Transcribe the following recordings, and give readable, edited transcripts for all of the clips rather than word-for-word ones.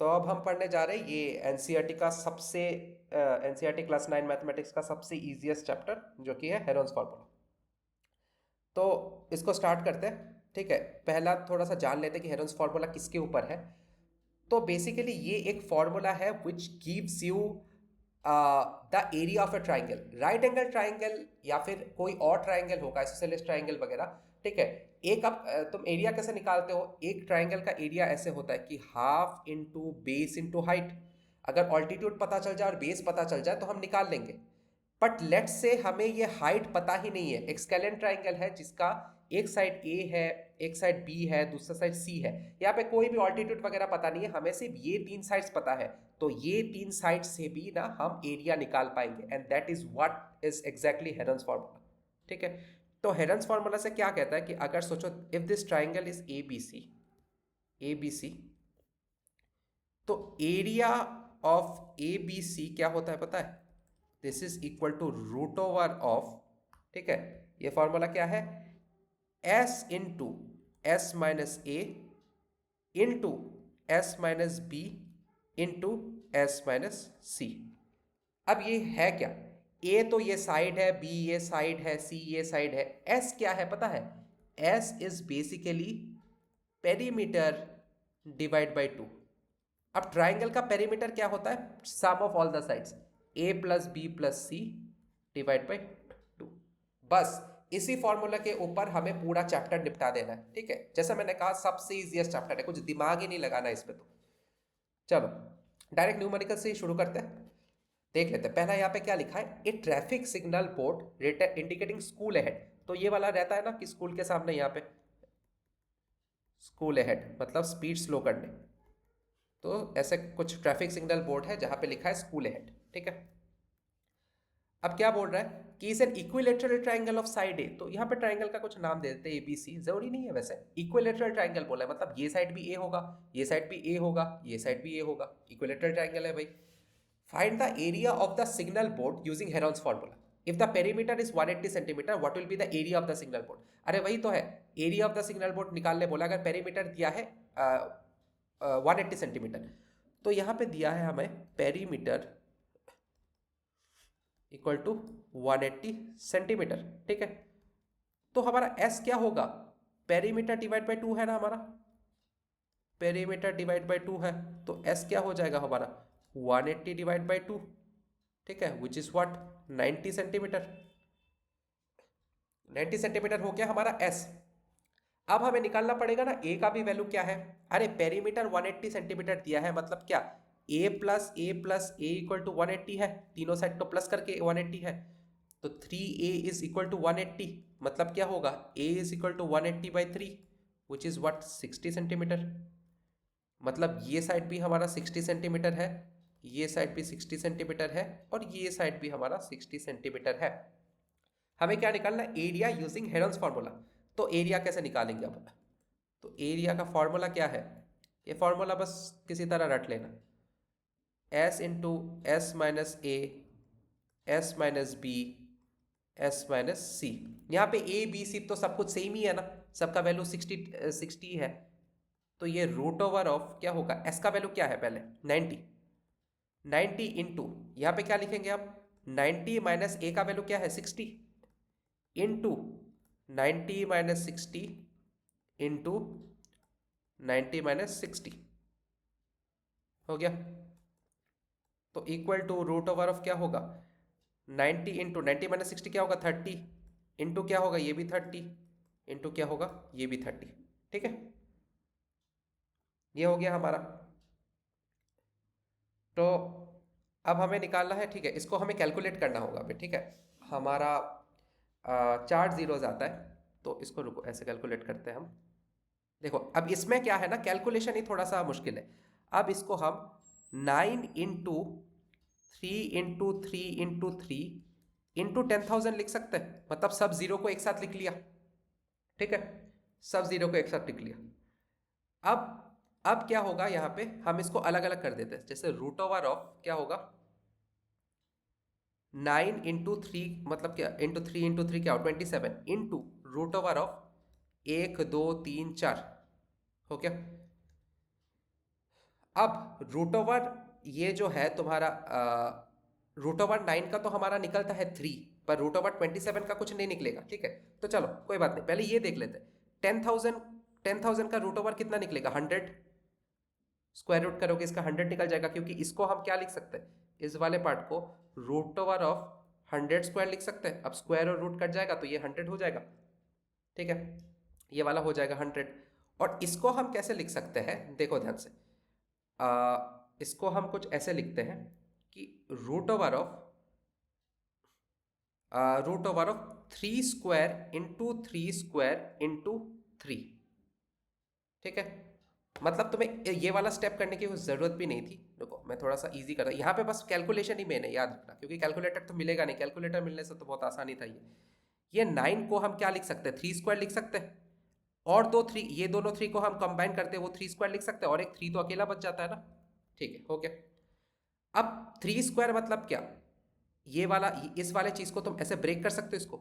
तो अब हम पढ़ने जा रहे हैं ये एनसीईआरटी का सबसे एनसीईआरटी क्लास 9 मैथमेटिक्स का सबसे इजीएस्ट चैप्टर जो कि है हेरोन्स फार्मूला। तो इसको स्टार्ट करते हैं। ठीक है, पहला थोड़ा सा जान लेते हैं कि हेरोन्स फार्मूला किसके ऊपर है। तो बेसिकली ये एक फॉर्मूला है which gives you the area of a triangle, right angle triangle या फिर कोई और ट्राइंगल होगा, आइसोसेलेस ट्राइंगल वगैरह। ठीक है, एक अब तुम एरिया कैसे निकालते हो, एक ट्राइंगल का एरिया ऐसे होता है कि half into base into height. अगर ऑल्टीट्यूड पता चल जाए और बेस पता चल जाए तो हम निकाल लेंगे। बट लेट से हमें ये हाइट पता ही नहीं है, एक स्केलेन ट्राइंगल है जिसका एक साइड ए है, एक साइड बी है, दूसरा साइड सी है। यहाँ पे कोई भी ऑल्टीट्यूड वगैरह पता नहीं है, हमें सिर्फ ये तीन साइड्स पता है। तो ये तीन साइड से भी ना हम एरिया निकाल पाएंगे, and that is what is exactly herons formula. ठीक है, तो हेरन्स फार्मूला से क्या कहता है कि अगर सोचो if this triangle is A B C, तो area of A B C क्या होता है पता है, this is equal to root over of, ठीक है, ये फॉर्मूला क्या है, S into S minus A into S minus B into S minus C. अब ये है क्या, ए तो ये साइड है, बी ये साइड है, सी ये साइड है, एस क्या है पता है, S is basically perimeter divide by two. अब ट्राइंगल का पेरीमीटर क्या होता है, sum of all the sides, A plus B plus C divide by two. बस इसी फॉर्मूला के ऊपर हमें पूरा चैप्टर निपटा देना है। ठीक है, जैसा मैंने कहा सबसे इजीएस्ट चैप्टर है, कुछ दिमाग ही नहीं लगाना इस पे। तो चलो डायरेक्ट न्यूमेरिकल से ही शुरू करते हैं, देख लेते हैं। पहला यहाँ पे क्या लिखा है, a traffic signal board indicating school ahead. तो ये वाला रहता है ना कि स्कूल के सामने यहाँ पे स्कूल अहेड मतलब स्पीड स्लो करने, तो ऐसे कुछ ट्रैफिक सिग्नल बोर्ड है जहां पे लिखा है स्कूल अहेड। ठीक है, अब क्या बोल रहा है कि is an equilateral triangle of side A. तो यहाँ पे ट्राइंगल का कुछ नाम दे देते हैं, एबीसी, जरूरी नहीं है वैसे। इक्विलेटरल ट्राइंगल बोला है मतलब ये साइड भी ए होगा, ये साइड भी ए होगा, ये साइड भी ए होगा, इक्विलेटरल ट्राइंगल है भाई। Find the area of the signal board using Heron's formula. If the perimeter is 180 centimetre what will be the area of the signal board. अरे वही तो है, area of the signal board निकालने बोला, अगर perimeter दिया है 180 सेंटीमीटर, तो यहां पे दिया है हमें पेरीमीटर इक्वल टू 180 सेंटीमीटर। ठीक है, तो हमारा एस क्या होगा, पेरीमीटर डिवाइड बाई 2 है ना हमारा, पेरीमीटर डिवाइड बाई 2 है, तो एस क्या हो जाएगा हमारा 180 डिवाइड बाई 2। ठीक है, विच इज व्हाट 90 सेंटीमीटर। 90 सेंटीमीटर हो गया हमारा एस। अब हमें निकालना पड़ेगा ना ए का भी वैल्यू क्या है। अरे पेरीमीटर 180 सेंटीमीटर दिया है मतलब क्या, ए प्लस ए इक्वल टू 180 है, तीनों साइड को प्लस करके 180 है, तो 3a इज इक्वल टू 180, मतलब क्या होगा a is equal to 180 by 3 which is what 60 centimetre. मतलब ये साइड भी हमारा 60 सेंटीमीटर है, ये साइड भी 60 सेंटीमीटर है, और ये साइड भी हमारा 60 सेंटीमीटर है। हमें क्या निकालना है, एरिया यूजिंग हेरॉन्स फार्मूला। तो एरिया कैसे निकालेंगे अब, तो एरिया का फॉर्मूला क्या है, ये फॉर्मूला बस किसी तरह रट लेना, S into S minus A S minus B S minus C. यहाँ पे ए बी सी तो सब कुछ सेम ही है ना, सबका वैल्यू 60 है, तो ये रूट ओवर ऑफ क्या होगा, एस का वैल्यू क्या है पहले 90 इंटू यहाँ पे क्या लिखेंगे आप, 90 माइनस ए का वैल्यू क्या है 60 इंटू 90 माइनस 60 इंटू 90 माइनस 60 हो गया, तो equal to root over of क्या होगा 90 इंटू 90 माइनस 60 क्या होगा 30 इंटू क्या होगा ये भी 30 इंटू क्या होगा ये भी 30। ठीक है, ये हो गया हमारा। तो अब हमें निकालना है, ठीक है, इसको हमें कैलकुलेट करना होगा अभी। ठीक है, हमारा 4 जीरोज आता है, तो इसको रुको ऐसे कैलकुलेट करते हैं हम। देखो अब इसमें क्या है ना, कैलकुलेशन ही थोड़ा सा मुश्किल है। अब इसको हम 9 इंटू 3 इंटू 3 इंटू 3 इंटू 10,000 लिख सकते हैं, मतलब सब जीरो को एक साथ लिख लिया। ठीक है, सब जीरो को एक साथ लिख लिया। अब क्या होगा, यहाँ पे हम इसको अलग अलग कर देते हैं, जैसे रूट ओवर ऑफ क्या होगा 9 इंटू 3 मतलब क्या, इंटू 3 इंटू 3 क्या हो 27 इंटू रूट ओवर ऑफ 1 2 3 4 हो गया। अब रूट ओवर ये जो है तुम्हारा रूट ओवर 9 का तो हमारा निकलता है 3, पर रूट ओवर 27 का कुछ नहीं निकलेगा, ठीक है। तो चलो कोई बात नहीं, पहले ये देख लेते हैं। 10,000 का रूट ओवर कितना निकलेगा? 100। स्क्वायर रूट करोगे इसका 100 निकल जाएगा, क्योंकि इसको हम क्या लिख सकते हैं, इस वाले पार्ट को रूट ओवर ऑफ 100 स्क्वायर लिख सकते हैं। अब स्क्वायर और रूट कट जाएगा तो ये 100 हो जाएगा, ठीक है। ये वाला हो जाएगा 100। और इसको हम कैसे लिख सकते हैं, देखो ध्यान से। इसको हम कुछ ऐसे लिखते हैं कि root over of 3 square into 3 square into 3, ठीक है। मतलब तुम्हें ये वाला स्टेप करने की जरूरत भी नहीं थी। देखो मैं थोड़ा सा इजी करता हूँ, यहाँ पे बस कैलकुलेशन ही मेन है, याद रखना, क्योंकि कैलकुलेटर तो मिलेगा नहीं। कैलकुलेटर मिलने से तो बहुत आसानी था। ये 9 को हम क्या लिख सकते हैं, 3 स्क्वायर लिख सकते हैं। और दो 3, ये दोनों 3 को हम कंबाइन करते हैं, वो 3 स्क्वायर लिख सकते हैं, और एक 3 तो अकेला बच जाता है ना, ठीक है, हो गया। अब 3 स्क्वायर मतलब क्या, ये वाला, इस वाले चीज को तुम ऐसे ब्रेक कर सकते हो इसको,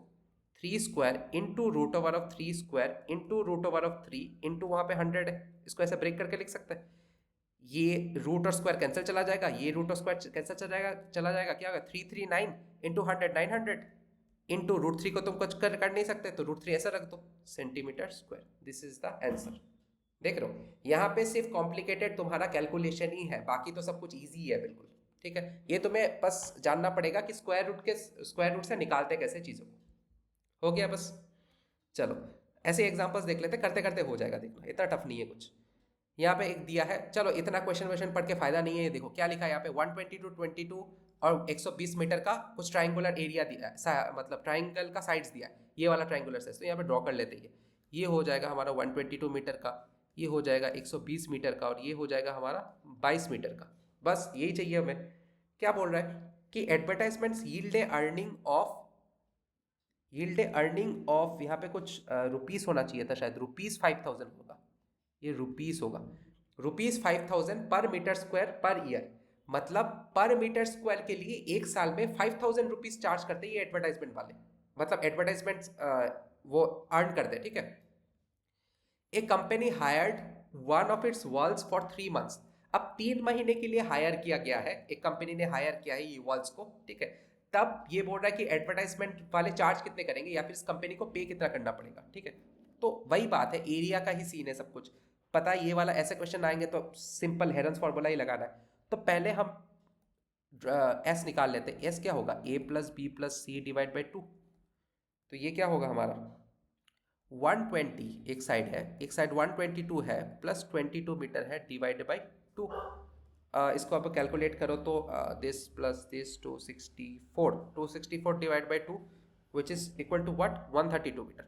3 square into root over of 3 square into root over of 3 into वहां पे 100 है, इसको ऐसे ब्रेक करके लिख सकते हैं। ये रूट और स्क्वायर कैंसिल चला जाएगा, ये रूट और स्क्वायर कैंसिल चला जाएगा, क्या होगा, 339 इंटू 100 900 इंटू रूट 3 को तुम कुछ कर नहीं सकते, तो रूट 3 ऐसा रख दो, centimetre square. This is the answer. देख रहे हो, यहाँ पे सिर्फ कॉम्प्लिकेटेड तुम्हारा कैलकुलेशन ही है, बाकी तो सब कुछ ईजी है बिल्कुल, ठीक है। ये तुम्हें बस जानना पड़ेगा कि स्क्वायर रूट से निकालते कैसे चीज़ों को, हो गया बस। चलो ऐसे एग्जांपल्स देख लेते, करते करते हो जाएगा, देखना इतना टफ नहीं है कुछ। यहाँ पे एक दिया है, चलो इतना क्वेश्चन पढ़ के फायदा नहीं है। ये देखो क्या लिखा है यहाँ पे, 122 और 120 मीटर का कुछ ट्राइंगुलर एरिया दिया है, मतलब ट्राइंगल का साइड्स दिया है, ये वाला ट्राइंगुलर साइड, तो यहाँ पे ड्रॉ कर लेते हैं। ये हो जाएगा हमारा 122 मीटर का, ये हो जाएगा 120 मीटर का, और ये हो जाएगा हमारा 22 मीटर का। बस यही चाहिए हमें। क्या बोल रहा है कि एडवर्टाइजमेंट्स यील्ड अर्निंग ऑफ यहाँ पे कुछ रुपीस होना चाहिए था, शायद रुपीस 5000 होगा, ये रुपीस होगा, रुपीस 5000 पर मीटर स्क्वायर पर ईयर। मतलब पर मीटर स्क्वायर के लिए एक साल में 5000 रुपीज चार्ज करते हैं ये एडवर्टाइजमेंट वाले, मतलब एडवर्टाइजमेंट वो अर्न करते हैं, ठीक है। A company hired one of its walls for 3 months। अब 3 महीने के लिए हायर किया गया है, एक कंपनी ने हायर किया है ये वॉल्स को, ठीक है। तब ये बोल रहा है कि एडवर्टाइजमेंट वाले चार्ज कितने करेंगे, या फिर इस कंपनी को पे कितना करना पड़ेगा, ठीक है। तो वही बात है, एरिया का ही सीन है सब कुछ। पता है ये वाला ऐसे क्वेश्चन आएंगे तो सिंपल हेरन्स फॉर्मूला ही लगाना है। तो पहले हम एस निकाल लेते हैं। एस क्या होगा, A plus B plus C divide by 2। तो ये क्या होगा हमारा 120 एक साइड है, एक साइड 122 है, प्लस 22 मीटर है, डिवाइड बाई 2। इसको आप कैलकुलेट करो तो this plus this 264 divide by 2 which is equal to what 132 metre,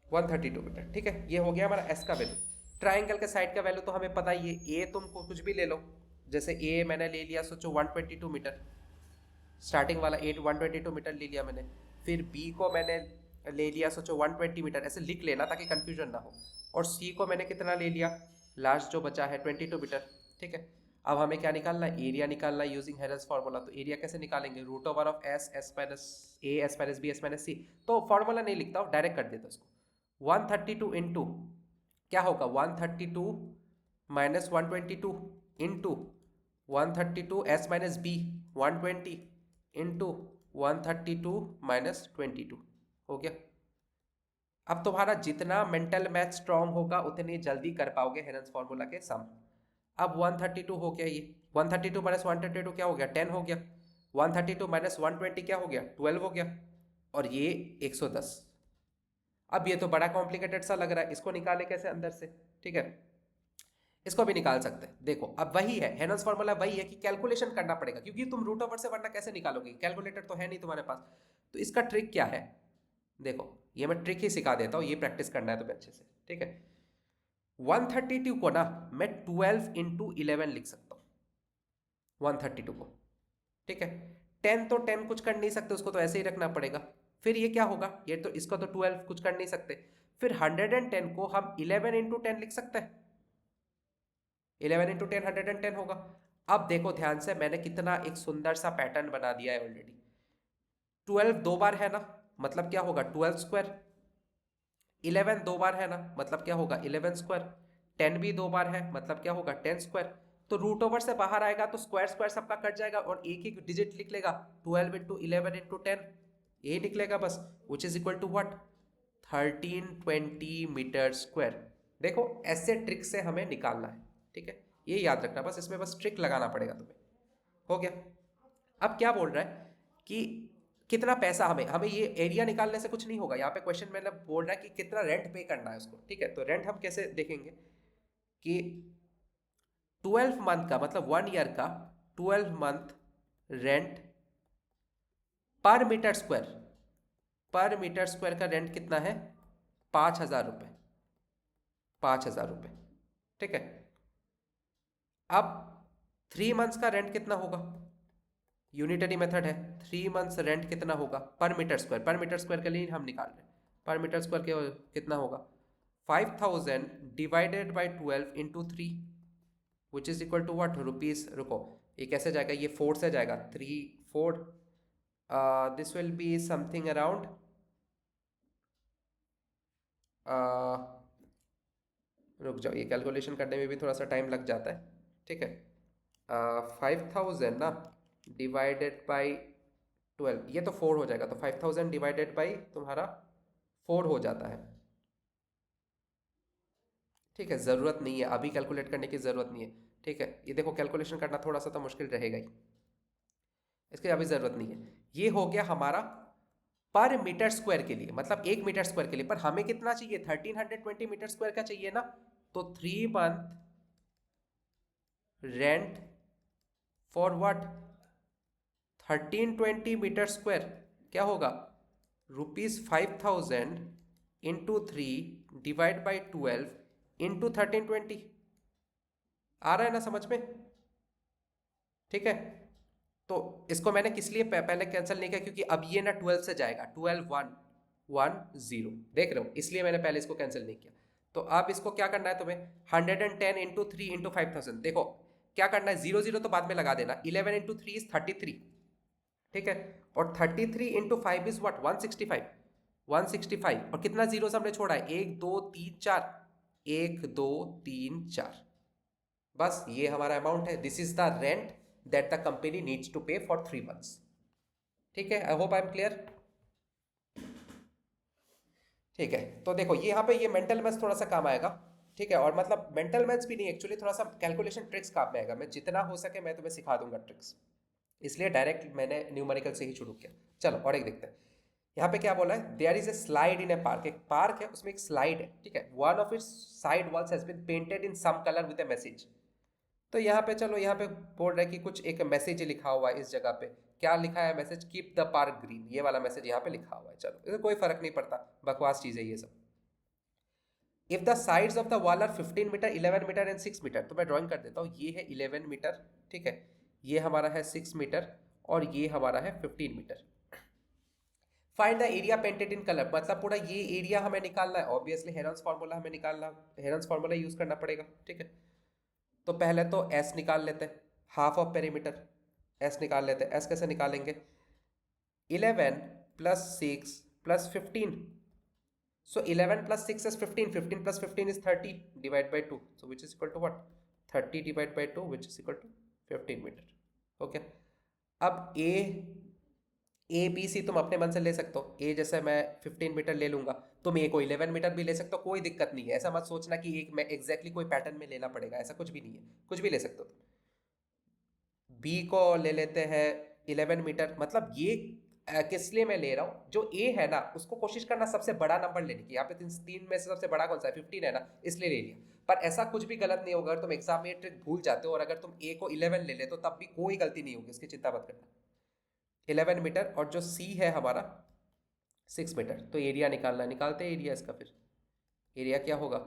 132 metre, ठीक है। ये हो गया हमारा एस का वैल्यू। ट्राइंगल के साइड का वैल्यू तो हमें पता ही है, ए तुमको कुछ भी ले लो, जैसे ए मैंने ले लिया, सोचो 122 मीटर, स्टार्टिंग वाला 122 मीटर ले लिया मैंने। फिर बी को मैंने ले लिया, सोचो 120 मीटर, ऐसे लिख लेना ताकि कंफ्यूजन ना हो। और सी को मैंने कितना ले लिया, लास्ट जो बचा है 22 मीटर, ठीक है। अब हमें क्या निकालना है, एरिया निकालना है यूजिंग हेरन्स फार्मूला। तो एरिया कैसे निकालेंगे, root over of S minus A, S minus B, S minus C. तो फॉर्मूला नहीं लिखता हूँ, डायरेक्ट कर देता हूँ इसको। 132 इंटू क्या होगा, 132 minus 122 into 132 S minus B 120 into 132 minus 22, हो गया। अब तुम्हारा जितना मेंटल मैथ स्ट्रांग होगा उतनी जल्दी कर पाओगे हेरन्स फार्मूला के सम। अब 132 हो गया, ये 132 माइनस 122 क्या हो गया, 10 हो गया। 132 माइनस 120 क्या हो गया, 12 हो गया। और ये 110। अब ये तो बड़ा कॉम्प्लिकेटेड सा लग रहा है, इसको निकाले कैसे अंदर से, ठीक है। इसको भी निकाल सकते हैं। देखो अब वही है, हेरन्स फार्मूला वही है कि कैलकुलेशन करना पड़ेगा, क्योंकि तुम रूट ओवर से वरना कैसे निकालोगे, कैलकुलेटर तो है नहीं तुम्हारे पास। तो इसका ट्रिक क्या है, देखो ये मैं ट्रिक ही सिखा देता हूँ, ये प्रैक्टिस करना है तुम्हें अच्छे से, ठीक है। 132 को ना मैं 12 इंटू 11 लिख सकता हूँ, 132 को, ठीक है। 10 तो 10 कुछ कर नहीं सकते, उसको तो ऐसे ही रखना पड़ेगा। फिर ये क्या होगा, ये तो इसको तो 12 कुछ कर नहीं सकते। फिर 110 को हम 11 इंटू 10 लिख सकते हैं, 11 इंटू 10 110 होगा। अब देखो ध्यान से, मैंने कितना एक सुंदर सा पैटर्न बना दिया है ऑलरेडी। 12 दो बार है ना, मतलब क्या होगा 12 स्क्वायर। 11 दो बार है ना, मतलब क्या होगा 11 स्क्वायर। 10 भी 2 बार है, मतलब क्या होगा 10 स्क्वायर। तो रूट ओवर से बाहर आएगा तो स्क्वायर स्क्वायर सबका कट जाएगा और एक ही डिजिट लिख लेगा, 12 इंटू 11 इंटू 10, यही निकलेगा बस, which is equal to what, 1320 metre square. देखो ऐसे ट्रिक से हमें निकालना है, ठीक है, ये याद रखना, बस इसमें बस ट्रिक लगाना पड़ेगा तुम्हें। हो गया। अब क्या बोल रहा है कि कितना पैसा हमें हमें ये एरिया निकालने से कुछ नहीं होगा, यहाँ पे क्वेश्चन में बोल रहा है कि कितना रेंट पे करना है उसको, ठीक है। तो रेंट हम कैसे देखेंगे कि 12 मंथ का मतलब 1 ईयर का 12 मंथ रेंट पर मीटर स्क्वायर, पर मीटर स्क्वायर का रेंट कितना है, 5,000 रुपये, 5,000 रुपये, ठीक है। अब 3 मंथ्स का रेंट कितना होगा, यूनिटरी मेथड है, 3 मंथ्स रेंट कितना होगा पर मीटर स्क्वायर, पर मीटर स्क्वायर के लिए हम निकाल रहे हैं, पर मीटर स्क्वायर के कितना होगा, 5,000 divided by 12 into 3 which is equal to what rupees. रुको ये कैसे जाएगा, ये 4 से जाएगा, 3 4, this will be something around, रुक जाओ, ये कैलकुलेशन करने में भी थोड़ा सा टाइम लग जाता है, ठीक है। 5,000 ना डिवाइडेड बाई 12, ये तो 4 हो जाएगा, तो 5,000 डिवाइडेड बाई तुम्हारा 4 हो जाता है, ठीक है। ज़रूरत नहीं है अभी कैलकुलेट करने की, ज़रूरत नहीं है, ठीक है। ये देखो कैलकुलेशन करना थोड़ा सा तो मुश्किल रहेगा ही, इसकी अभी ज़रूरत नहीं है। ये हो गया हमारा पर मीटर स्क्वायर के लिए, मतलब 1 मीटर स्क्वायर के लिए, पर हमें कितना चाहिए, 1320 मीटर स्क्वायर का चाहिए ना, तो 3 month rent for what, 1320 metre square क्या होगा, ₹5,000 इंटू 3 डिवाइड बाई 12 इंटू 1320, आ रहा है ना समझ में, ठीक है। तो इसको मैंने किस लिए पहले कैंसिल नहीं किया, क्योंकि अब ये ना 12 से जाएगा, 12,110, देख रहे हो, इसलिए मैंने पहले इसको कैंसिल नहीं किया। तो अब इसको क्या करना है तुम्हें, 110 इंटू 3 इंटू 5,000, देखो क्या करना है, 0 0 तो बाद में लगा देना, 11 इंटू 3 इज 33, ठीक है, और 33 इंटू 5 इज व्हाट, 165, 165, और कितना जीरो हमने छोड़ा है, 1 2 3 4, 1 2 3 4, बस ये हमारा अमाउंट है, this is the rent that the company needs to pay for 3 months, ठीक है। I hope I am clear, ठीक है। तो देखो ये यहाँ पे ये मेंटल मैथ्स थोड़ा सा काम आएगा, ठीक है, और मतलब मेंटल मैथ्स भी नहीं, एक्चुअली थोड़ा सा कैलकुलेशन ट्रिक्स काम में आएगा, मैं जितना हो सके मैं तुम्हें सिखा दूंगा ट्रिक्स, इसलिए डायरेक्ट मैंने न्यूमेरिकल से ही शुरू किया। चलो और एक देखते हैं, यहाँ पे क्या बोला है, there is a slide in a park, एक पार्क है उसमें एक स्लाइड है, ठीक है, one of its side walls has been painted in some colour with a message. तो यहाँ पे चलो, यहाँ पे बोल रहा है कि कुछ एक मैसेज लिखा हुआ है इस जगह पे, क्या लिखा है message, keep the park green, ये वाला मैसेज यहाँ पे लिखा हुआ है। चलो इससे कोई फर्क नहीं पड़ता, बकवास चीज़ है ये सब। If the sides of the wall are 15 metre 11 metre and 6 metre, तो मैं ड्राइंग कर देता हूँ, ये है 11 मीटर, ठीक है, ये हमारा है 6 मीटर और ये हमारा है 15 metre. Find the area painted in colour, मतलब पूरा ये एरिया हमें निकालना है, ऑब्वियसली हेरॉन्स फार्मूला हमें निकालना, हेरॉन्स फार्मूला यूज करना पड़ेगा, ठीक है। तो पहले तो एस निकाल लेते हैं, हाफ ऑफ पेरीमीटर, एस निकाल लेते हैं। एस कैसे निकालेंगे, 11 plus 6 plus 15, so 11 plus 6 is 15, 15 plus 15 is 30, divide by 2, so which is equal to what, 30 divide by 2 which is equal to 15 metre, okay. अब ए बी सी तुम अपने मन से ले सकते हो, ए जैसे मैं 15 मीटर ले लूंगा, तुम ए को 11 मीटर भी ले सकते हो, कोई दिक्कत नहीं है, ऐसा मत सोचना कि एक मैं एग्जैक्टली कोई पैटर्न में लेना पड़ेगा, ऐसा कुछ भी नहीं है, कुछ भी ले सकते हो तुम। बी को ले लेते हैं 11 मीटर, मतलब ये किस लिए मैं ले रहा हूँ, जो ए है ना उसको कोशिश करना सबसे बड़ा नंबर लेने की, यहाँ पे तीन में से सबसे बड़ा कौन सा है, 15 है ना, इसलिए ले लिया। पर ऐसा कुछ भी गलत नहीं होगा, अगर तुम एग्जाम में ट्रिक भूल जाते हो और अगर तुम ए को 11 ले ले तो तब भी कोई गलती नहीं होगी, इसकी चिंता मत करना। 11 मीटर और जो सी है हमारा 6 मीटर, तो एरिया निकालना है, निकालते हैं एरिया इसका। फिर एरिया क्या होगा,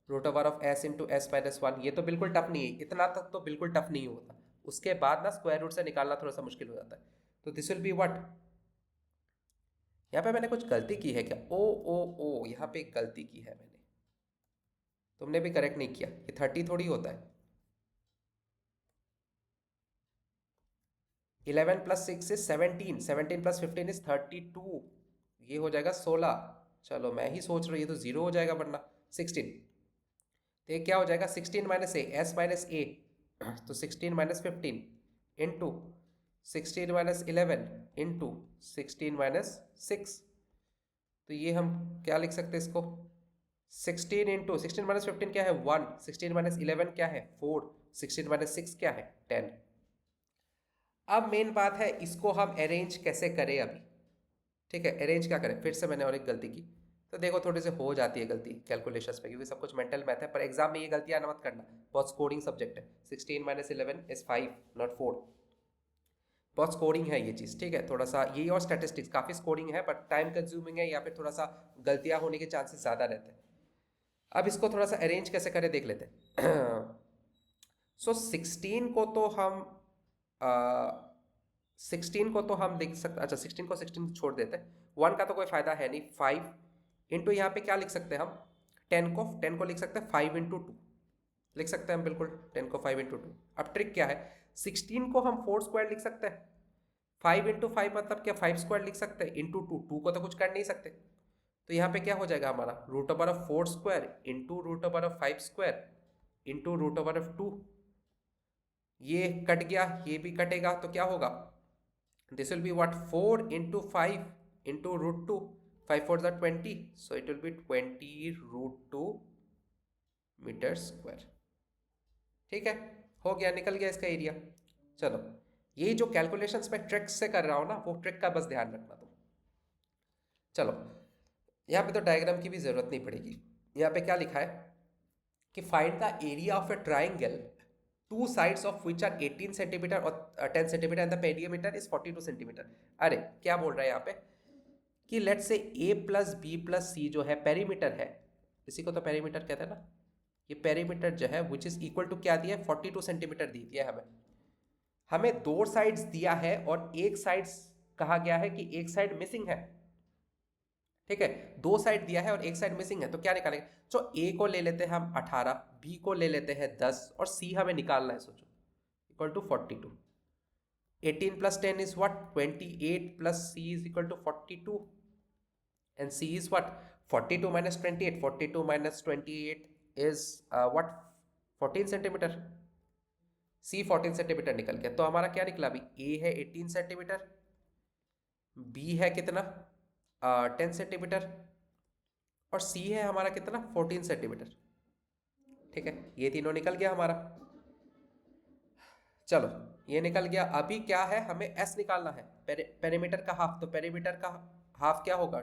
root over of S into S minus 1, ये तो बिल्कुल टफ नहीं है, इतना तक तो बिल्कुल टफ नहीं होता, उसके बाद ना स्क्वायर रूट से निकालना थोड़ा सा मुश्किल हो जाता है। तो दिस विल बी व्हाट, यहाँ पे मैंने कुछ गलती की है क्या, ओ ओ ओ, यहाँ पे एक गलती की है मैंने, तुमने भी करेक्ट नहीं किया, ये 30 थोड़ी होता है, 11 प्लस 6 इज 17, 17 प्लस 15 इज 32, ये हो जाएगा 16, चलो मैं ही सोच रहा हूँ ये तो 0 हो जाएगा वरना 16, तो ये क्या हो जाएगा 16 माइनस ए, एस माइनस ए, तो 16 minus 15 into 16 minus 11 into 16 minus 6। तो ये हम क्या लिख सकते हैं इसको, 16 इंटू 16 माइनस 15 क्या है 1, 16 माइनस 11 क्या है 4, 16 माइनस 6 क्या है 10। अब मेन बात है इसको हम अरेंज कैसे करें अभी, ठीक है। अरेंज क्या करें, फिर से मैंने और एक गलती की, तो देखो थोड़ी से हो जाती है गलती कैलकुलेशंस पे, क्योंकि सब कुछ मेंटल मैथ है, पर एग्जाम में ये गलतियां मत करना, बहुत स्कोरिंग सब्जेक्ट है। 16 माइनस 11 इज 5 नॉट 4, बहुत स्कोरिंग है ये चीज़, ठीक है। थोड़ा सा ये और स्टैटिस्टिक्स काफ़ी स्कोरिंग है, पर टाइम कंज्यूमिंग है, या फिर थोड़ा सा गलतियां होने के चांसेस ज़्यादा रहते हैं। अब इसको थोड़ा सा अरेंज कैसे करें देख लेते हैं। सो 16 को तो हम 16 को तो हम लिख सकते, अच्छा 16 को 16 छोड़ देते हैं, 1 का तो कोई फायदा है नहीं। 5 इंटू यहाँ पे क्या लिख सकते हैं हम, 10 को लिख सकते हैं 5 इंटू 2 लिख सकते हैं हम, बिल्कुल 10 को 5 इंटू 2। अब ट्रिक क्या है, 16 को हम 4 स्क्वायर लिख सकते हैं, 5 इंटू 5 मतलब क्या 5 स्क्वायर लिख सकते हैं, इंटू 2, 2 को तो कुछ कर नहीं सकते। तो यहाँ पे क्या हो जाएगा हमारा, root over of 4 square into root over of 5 square into root over of 2। ये कट गया, ये भी कटेगा, तो क्या होगा, this will be what, 4 into 5 into root 2, 5 4 are 20, so it will be 20 root 2 metre square. ठीक है, हो गया, निकल गया इसका एरिया। चलो, ये जो कैलकुलेशंस मैं ट्रिक से कर रहा हूँ ना, वो ट्रिक का बस ध्यान रखना तुम। चलो, यहाँ पे तो डायग्राम की भी जरूरत नहीं पड़ेगी। यहाँ पे क्या लिखा है कि find the area of a triangle two sides of which are 18 centimetre और 10 सेंटीमीटर and the perimeter is 42 centimetre. अरे क्या बोल रहा है यहाँ पे कि let's say a plus B plus C जो है पेरीमीटर है, इसी को तो पेरीमीटर कहते हैं ना, ये पेरीमीटर जो है विच इज इक्वल टू क्या दिया है 42 सेंटीमीटर दी दिया है हमें दो साइड्स दिया है और एक साइड्स कहा गया है कि एक साइड मिसिंग है, ठीक है। दो साइड दिया है और एक साइड मिसिंग है, तो क्या निकालेंगे, तो ए को ले लेते हैं हम 18, बी को ले लेते हैं 10 और सी हमें निकालना है, सोचो equal to 42। 18 plus 10 is what 28 plus C is equal to 42 and C is what 42 minus 28, 42 minus 28 is what 14 centimetre, C 14 centimetre निकल गया। तो हमारा क्या निकला अभी, ए है 18 सेंटीमीटर, बी है कितना 10 सेंटीमीटर और सी है हमारा कितना 14 सेंटीमीटर, ठीक है। ये तीनों निकल गया हमारा। चलो, ये निकल गया। अभी क्या है, हमें एस निकालना है, पेरीमीटर का हाफ। तो पेरीमीटर का हाफ क्या होगा,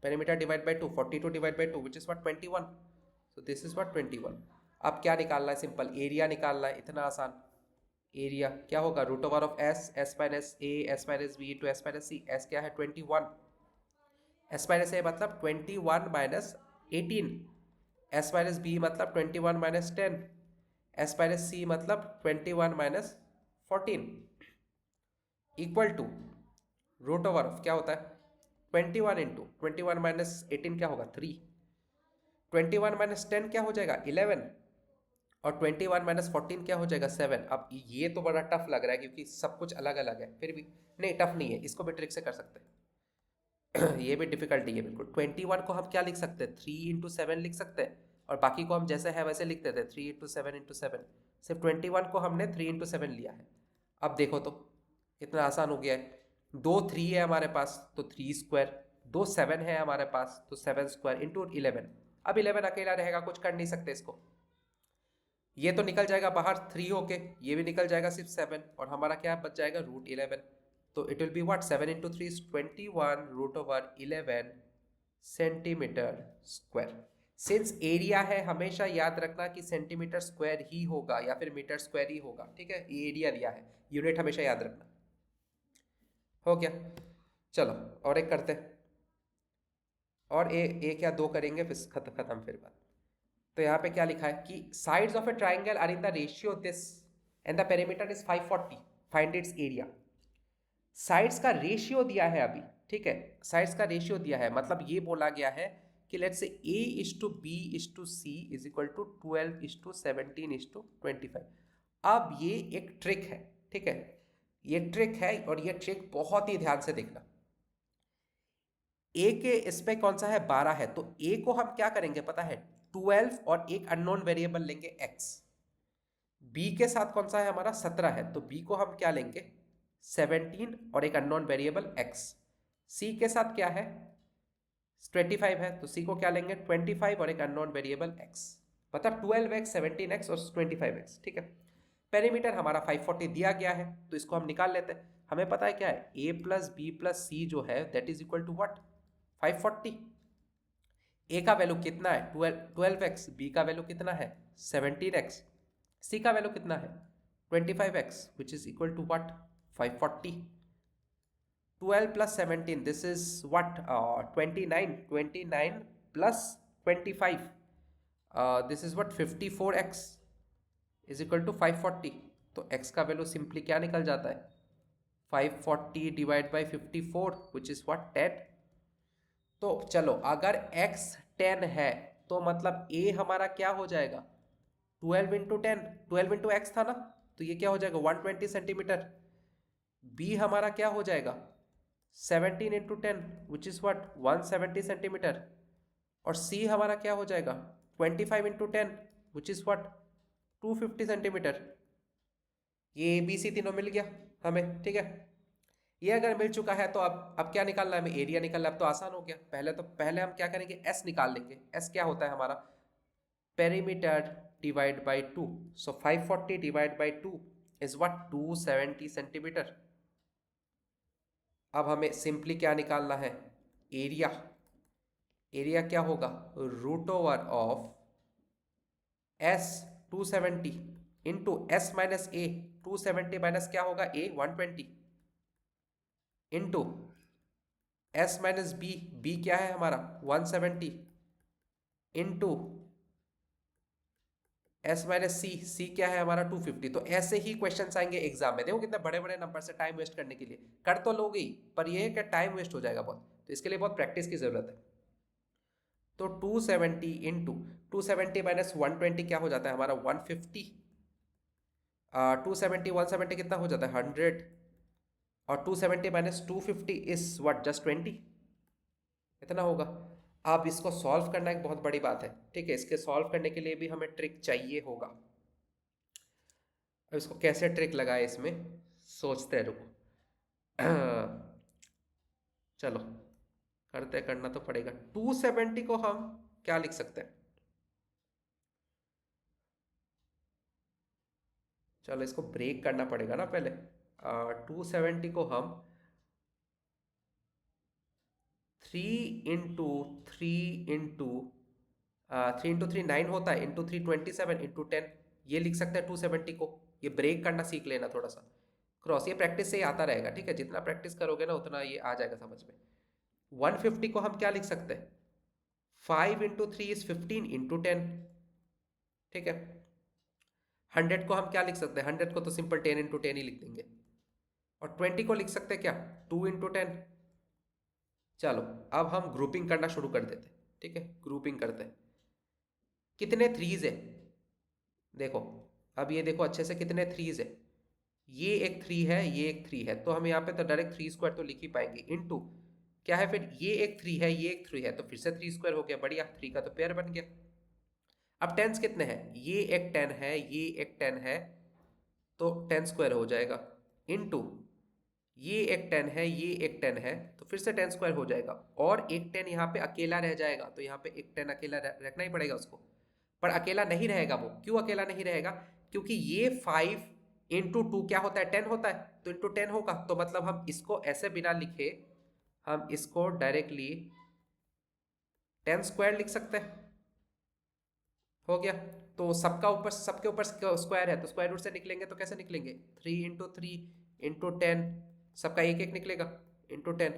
perimeter divide by 2, 42 divide by 2 which is what 21, so this is what 21। अब क्या निकालना है, सिंपल एरिया निकालना है, इतना आसान। एरिया क्या होगा, root over of S, S minus A, S minus B to S minus C. S क्या है 21, एस माइनस ए मतलब 21 माइनस 18, एस माइनस बी मतलब 21 माइनस 10, एस माइनस सी मतलब 21 minus 14 equal to root over of क्या होता है 21 into 21 minus 18 क्या होगा 3, 21 माइनस 10 क्या हो जाएगा 11 और 21 माइनस 14 क्या हो जाएगा 7। अब ये तो बड़ा टफ लग रहा है क्योंकि सब कुछ अलग अलग है, फिर भी नहीं टफ नहीं है, इसको भी ट्रिक से कर सकते हैं। ये भी डिफिकल्टी है बिल्कुल। 21 को हम क्या लिख सकते हैं 3 इंटू 7 लिख सकते हैं और बाकी को हम जैसे है वैसे लिख देते हैं 3 इंटू 7 इंटू 7। सिर्फ 21 को हमने 3 इंटू 7 लिया है। अब देखो तो कितना आसान हो गया है, 2 3 है हमारे पास तो 3 स्क्वायर, 2 7 है हमारे पास तो 7 स्क्वायर इंटू 11। अब 11 अकेला रहेगा, कुछ कर नहीं सकते इसको, ये तो निकल जाएगा बाहर 3 होके, ये भी निकल जाएगा सिर्फ 7 और हमारा क्या बच जाएगा रूट 11। तो it will be what 7 into 3 is 21 root over 11 centimetre square. Since area है हमेशा याद रखना कि सेंटीमीटर स्क्वायर ही होगा या फिर मीटर स्क्वायर ही होगा, ठीक है। ये एरिया दिया है, यूनिट हमेशा याद रखना। हो गया, चलो और एक करते हैं, और ए क्या दो करेंगे फिर खत्म फिर बात। तो यहाँ पे क्या लिखा है कि sides of a triangle are in the ratio this and the perimeter is 540, find its area. Sides का रेशियो दिया है अभी, ठीक है, साइड्स का रेशियो दिया है, मतलब ये बोला गया है कि let's say a is to B is to C is equal to 12 is to 17 is to 25। अब ये एक ट्रिक है, ठीक है, ये ट्रिक है और ये ट्रिक बहुत ही ध्यान से देखना। a के इसमें कौन सा है 12 है, तो a को हम क्या करेंगे पता है 12 और एक अननोन वेरिएबल लेंगे x। b के साथ कौन सा है हमारा 17 है, तो b को हम क्या लेंगे 17 और एक अननोन वेरिएबल x। c के साथ क्या है 25 है, तो c को क्या लेंगे 25 और एक अननोन वेरिएबल x, मतलब 12x 17x और 25x। ठीक है, पेरीमीटर हमारा 540 दिया गया है, तो इसको हम निकाल लेते हैं। हमें पता है क्या है a plus B plus C जो है that is equal to what 540। a का वैल्यू कितना है 12x, b का वैल्यू कितना है 17x, c का वैल्यू कितना है 25x which is equal to what 540। 12 plus 17 this is what 29 plus 25 this is what 54x is equal to 540। तो x का वैल्यू सिंपली क्या निकल जाता है 540 divide by 54 which is what 10। तो चलो अगर x 10 है तो मतलब a हमारा क्या हो जाएगा 12 इंटू 10, 12 इंटू एक्स था ना, तो ये क्या हो जाएगा 120 सेंटीमीटर। b हमारा क्या हो जाएगा 17 into 10 which is what 170 centimetre, और c हमारा क्या हो जाएगा 25 into 10 which is what 250 centimetre. ये बी सी तीनों मिल गया हमें। ठीक है, ये अगर मिल चुका है तो अब क्या निकालना है हमें एरिया निकालना है। अब तो आसान हो गया, पहले हम क्या करेंगे s निकाल लेंगे। s क्या होता है हमारा perimeter divide by 2, so 540 divide by 2 is what 270 centimetre. अब हमें सिंपली क्या निकालना है एरिया। एरिया क्या होगा root over of s 270 into S minus A 270 minus क्या होगा a 120 into S minus B, B क्या है हमारा 170 into S minus C, C क्या है हमारा 250। तो ऐसे ही क्वेश्चन आएंगे एग्जाम में। देखो कितने बड़े बड़े नंबर से टाइम वेस्ट करने के लिए कर तो लोगे ही, पर ये है कि टाइम वेस्ट हो जाएगा बहुत, तो इसके लिए बहुत प्रैक्टिस की जरूरत है। तो 270 इंटू 270 माइनस 120 क्या हो जाता है हमारा 150, 270 170 कितना हो जाता है 100, और 270 माइनस 250 इज व्हाट जस्ट 20, इतना होगा। अब इसको सॉल्व करना एक बहुत बड़ी बात है। ठीक है, इसके सॉल्व करने के लिए भी हमें ट्रिक चाहिए होगा। अब इसको कैसे ट्रिक लगाए इसमें सोचते हैं, रुको चलो करते करना तो पड़ेगा। 270 को हम क्या लिख सकते हैं, चलो इसको ब्रेक करना पड़ेगा ना पहले। 270 को हम 3 इंटू 3 9 होता है, इंटू 3 27 इंटू 10, ये लिख सकते हैं 270 को। ये ब्रेक करना सीख लेना थोड़ा सा, क्रॉस ये प्रैक्टिस से ही आता रहेगा। ठीक है, जितना प्रैक्टिस करोगे ना उतना ये आ जाएगा समझ में। 150 को हम क्या लिख सकते हैं 5 इंटू 3 इज 15 इंटू 10। ठीक है, 100 को हम क्या लिख सकते हैं 100 को तो सिंपल 10 इंटू 10 ही लिख देंगे, और 20 को लिख सकते हैं क्या 2 इंटू 10। चलो अब हम ग्रुपिंग करना शुरू कर देते हैं। ठीक है, ग्रुपिंग करते हैं। कितने थ्रीज है देखो, अब ये देखो अच्छे से कितने थ्रीज है, ये एक 3 है ये एक 3 है, तो हम यहाँ पे तो डायरेक्ट 3 स्क्वायर तो लिख ही पाएंगे। इनटू क्या है फिर ये एक 3 है ये एक 3 है, तो फिर से 3 स्क्वायर हो गया, बढ़िया 3 का तो पेयर बन गया। अब टेंस कितने हैं ये एक 10 है ये एक 10 है, तो 10 स्क्वायर हो जाएगा। इनटू ये एक 10 है ये एक 10 है, तो फिर से 10 स्क्वायर हो जाएगा, और एक 10 यहाँ पे अकेला रह जाएगा, तो यहाँ पे एक 10 अकेला रखना ही पड़ेगा उसको। पर अकेला नहीं रहेगा वो, क्यों अकेला नहीं रहेगा क्योंकि ये 5 इंटू 2 क्या होता है 10 होता है, तो इंटू 10 होगा, तो मतलब हम इसको ऐसे बिना लिखे हम इसको डायरेक्टली 10 स्क्वायर लिख सकते हैं। हो गया, तो सबका ऊपर सबके ऊपर स्क्वायर है, तो स्क्वायर रूट से निकलेंगे तो कैसे निकलेंगे 3 इंटू 3 इंटू 10, सबका एक एक निकलेगा इंटू 10।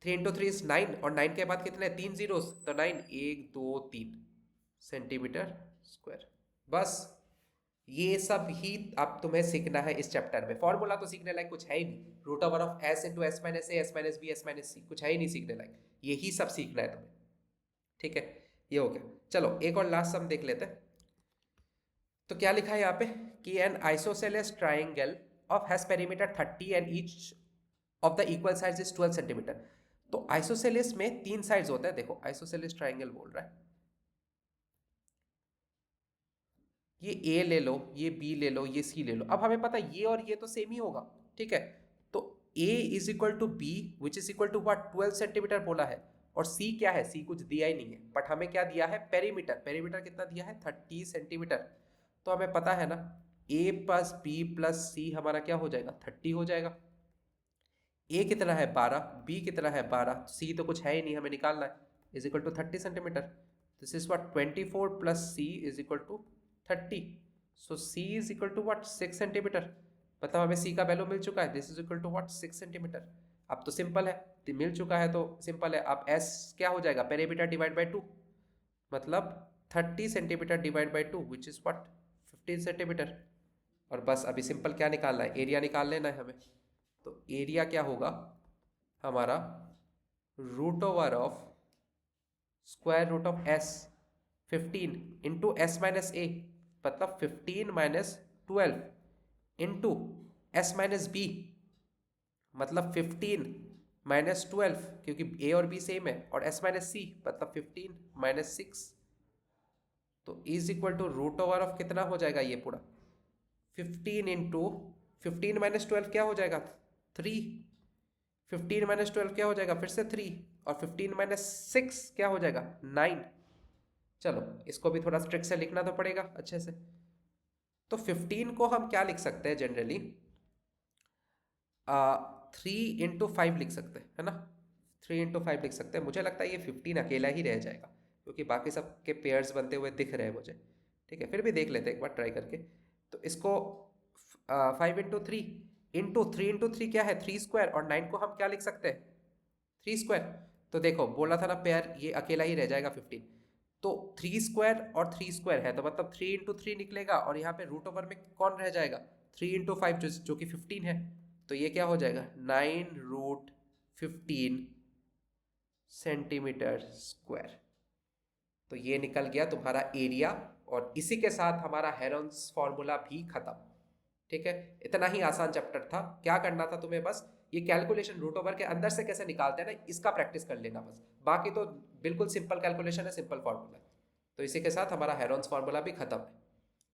3 इंटू 3 इज 9, और 9 के बाद कितने 3 जीरो, तो 9 1 2 3 सेंटीमीटर स्क्वायर। बस ये सब ही अब तुम्हें सीखना है इस चैप्टर में। फॉर्मूला तो सीखने लायक कुछ है ही नहीं, root over of S into S minus A S minus B S minus C, कुछ है ही नहीं सीखने लायक, यही सब सीखना है तुम्हें। ठीक है, ये हो गया। चलो एक और लास्ट सम देख लेते हैं। तो क्या लिखा है यहाँ पे कि N isosceles triangle of has perimeter 30 and each of the equal sides is 12 centimetre. तो आइसोसेलेस में 3 साइड्स होता है, देखो आइसोसेलेस ट्राइंगल बोल रहा है, ये ए ले लो, ये बी ले लो, ये सी ले लो। अब हमें पता है ये और ये तो सेम ही होगा, ठीक है। तो A is equal to B which is equal to what, 12 centimetre बोला है। और सी क्या है, सी कुछ दिया ही नहीं है, बट हमें क्या दिया है, पेरीमीटर। पेरीमीटर कितना दिया है, 30 सेंटीमीटर। तो हमें पता है ना, ए प्लस बी प्लस सी हमारा क्या हो जाएगा, 30 हो जाएगा। ए कितना है 12, बी कितना है 12, सी तो कुछ है ही नहीं, हमें निकालना है, is equal to 30 centimetre. This is what 24 plus C is equal to 30। So C is equal to what 6 centimetre. मतलब हमें सी का वैल्यू मिल चुका है, this is equal to what 6 centimetre. अब तो सिंपल है, तो मिल चुका है तो सिंपल है। अब एस क्या हो जाएगा, पेरीमीटर डिवाइड बाई 2, मतलब 30 centimetre divide by 2 which is what 15 centimetre. और बस अभी सिंपल क्या निकालना है, एरिया निकाल लेना है हमें। तो एरिया क्या होगा हमारा, root over of square root of S 15 into S minus A, मतलब 15 minus 12 into S minus B, मतलब 15 माइनस 12, क्योंकि ए और बी सेम है, और एस माइनस सी मतलब 15 माइनस 6। तो is equal to root over of कितना हो जाएगा ये पूरा, 15 इंटू 15 माइनस 12 क्या हो जाएगा 3, 15 माइनस 12 क्या हो जाएगा फिर से 3, और 15 माइनस 6 क्या हो जाएगा 9। चलो इसको भी थोड़ा स्ट्रिक्ट से लिखना तो पड़ेगा अच्छे से। तो 15 को हम क्या लिख सकते हैं जनरली, 3 इंटू 5 लिख सकते हैं, है ना। 3 इंटू 5 लिख सकते हैं। मुझे लगता है ये 15 अकेला ही रह जाएगा, क्योंकि बाकी सब के पेयर्स बनते हुए दिख रहे हैं मुझे, ठीक है। फिर भी देख लेते हैं एक बार ट्राई करके। तो इसको 5 इंटू 3 इंटू 3 इंटू 3 क्या है 3 स्क्वायर, और 9 को हम क्या लिख सकते हैं 3 स्क्वायर। तो देखो बोला था ना पेयर, ये अकेला ही रह जाएगा 15। तो 3 स्क्वायर और 3 स्क्वायर है, तो मतलब 3 इंटू 3 निकलेगा, और यहाँ पे रूट ओवर में कौन रह जाएगा 3 इंटू 5 जो कि 15 है। तो ये क्या हो जाएगा 9 रूट 15 सेंटीमीटर स्क्वायर। तो ये निकल गया तुम्हारा एरिया, और इसी के साथ हमारा हेरोन्स फॉर्मूला भी खत्म, ठीक है। इतना ही आसान चैप्टर था। क्या करना था तुम्हें, बस ये कैलकुलेशन रूट ओवर के अंदर से कैसे निकालते हैं ना, इसका प्रैक्टिस कर लेना बस। बाकी तो बिल्कुल सिंपल कैलकुलेशन है, सिंपल फॉर्मूला। तो इसी के साथ हमारा हेरोन्स फॉर्मूला भी खत्म है।